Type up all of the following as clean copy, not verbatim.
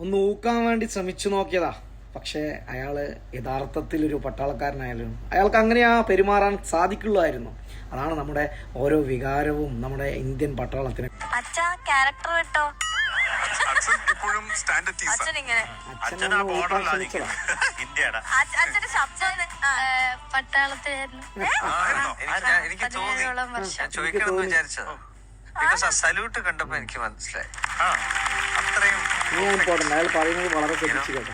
ഒന്ന് ഊക്കാൻ വേണ്ടി ശ്രമിച്ചു നോക്കിയതാ. പക്ഷേ അയാൾ യഥാർത്ഥത്തിലൊരു പട്ടാളക്കാരനായാലും അയാൾക്ക് അങ്ങനെയാ പെരുമാറാൻ സാധിക്കുള്ളായിരുന്നു. അതാണ് നമ്മുടെ ഓരോ വികാരവും നമ്മുടെ ഇന്ത്യൻ പട്ടാളത്തിന്. ക്യാരക്ടർ കേട്ടോ പട്ടാളത്തിലായിരുന്നു. ചോദിക്കണമെന്ന് വിചാരിച്ചത് സല്യൂട്ട് കണ്ടപ്പോ എനിക്ക് മനസ്സിലായി. അത്രയും അയാൾ പറയുന്നത് വളരെ ശ്രദ്ധിച്ചു കേട്ടോ.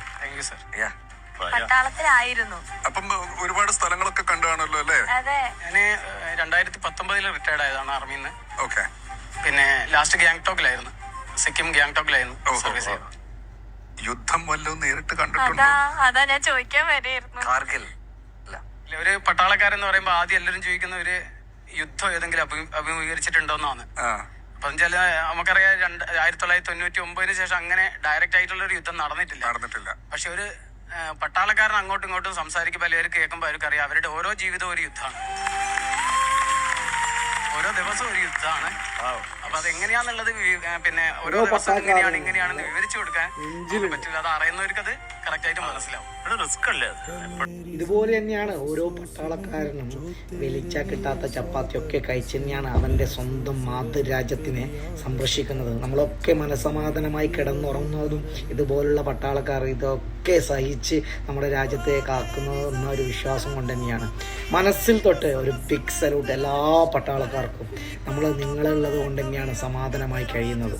പട്ടാളത്തിലായിരുന്നു. അപ്പം ഒരുപാട് സ്ഥലങ്ങളൊക്കെ കണ്ടുകാണല്ലോ അല്ലേ? അതെ, ഞാന് 2019 റിട്ടയർഡ് ആയതാണ് ആർമിന്ന്. ഓക്കെ. പിന്നെ ലാസ്റ്റ് ഗാങ്ടോക്കിലായിരുന്നു, സിക്കിം ഗാങ്ടോക്കിലായിരുന്നു സർവീസ് ചെയ്തത്. യുദ്ധം വല്ലതും നേരിട്ട് കണ്ടിട്ടുണ്ടോ? അതാ ഞാൻ ചോദിക്കാൻ വരെയായിരുന്നു. കാർഗിൽ ഒരു പട്ടാളക്കാരെന്ന് പറയുമ്പോ ആദ്യം എല്ലാവരും ചോദിക്കുന്ന ഒരു യുദ്ധം ഏതെങ്കിലും അഭിമുഖീകരിച്ചിട്ടുണ്ടോന്നാണ്. അപ്പൊ വെച്ചാല് നമുക്കറിയാം 1999 ശേഷം അങ്ങനെ ഡയറക്റ്റ് ആയിട്ടുള്ള ഒരു യുദ്ധം നടന്നിട്ടില്ല. പക്ഷെ ഒരു പട്ടാളക്കാരൻ അങ്ങോട്ടും ഇങ്ങോട്ടും സംസാരിക്കുമ്പോൾ അല്ലെങ്കിൽ കേൾക്കുമ്പോൾ അവർക്കറിയാം അവരുടെ ഓരോ ജീവിതവും ഒരു യുദ്ധമാണ്, ഓരോ ദിവസവും ഒരു യുദ്ധമാണ്. അപ്പൊ അതെങ്ങനെയാന്നുള്ളത് പിന്നെ ഓരോ ദിവസം ഇങ്ങനെയാണെന്ന് വിവരിച്ചു കൊടുക്കാൻ പറ്റില്ല. അത് അറിയുന്നവർക്ക് അത് കറക്റ്റ് ആയിട്ട് മനസ്സിലാവും. റിസ്ക് അല്ലേ ഇതുപോലെ തന്നെയാണ് ഓരോ പട്ടാളക്കാരനും വെളിച്ച കിട്ടാത്ത ചപ്പാത്തിയൊക്കെ കഴിച്ച് തന്നെയാണ് അവൻ്റെ സ്വന്തം മാതൃരാജ്യത്തിനെ സംരക്ഷിക്കുന്നത്. നമ്മളൊക്കെ മനസ്സമാധാനമായി കിടന്നുറങ്ങുന്നതും ഇതുപോലുള്ള പട്ടാളക്കാർ ഇതൊക്കെ സഹിച്ച് നമ്മുടെ രാജ്യത്തെ കാക്കുന്നത് എന്ന ഒരു വിശ്വാസം കൊണ്ട് തന്നെയാണ്. മനസ്സിൽ തൊട്ട് ഒരു ബിഗ് സല്യൂട്ട് എല്ലാ പട്ടാളക്കാർക്കും. നിങ്ങളുള്ളത് കൊണ്ട് തന്നെയാണ് സമാധാനമായി കഴിയുന്നത്.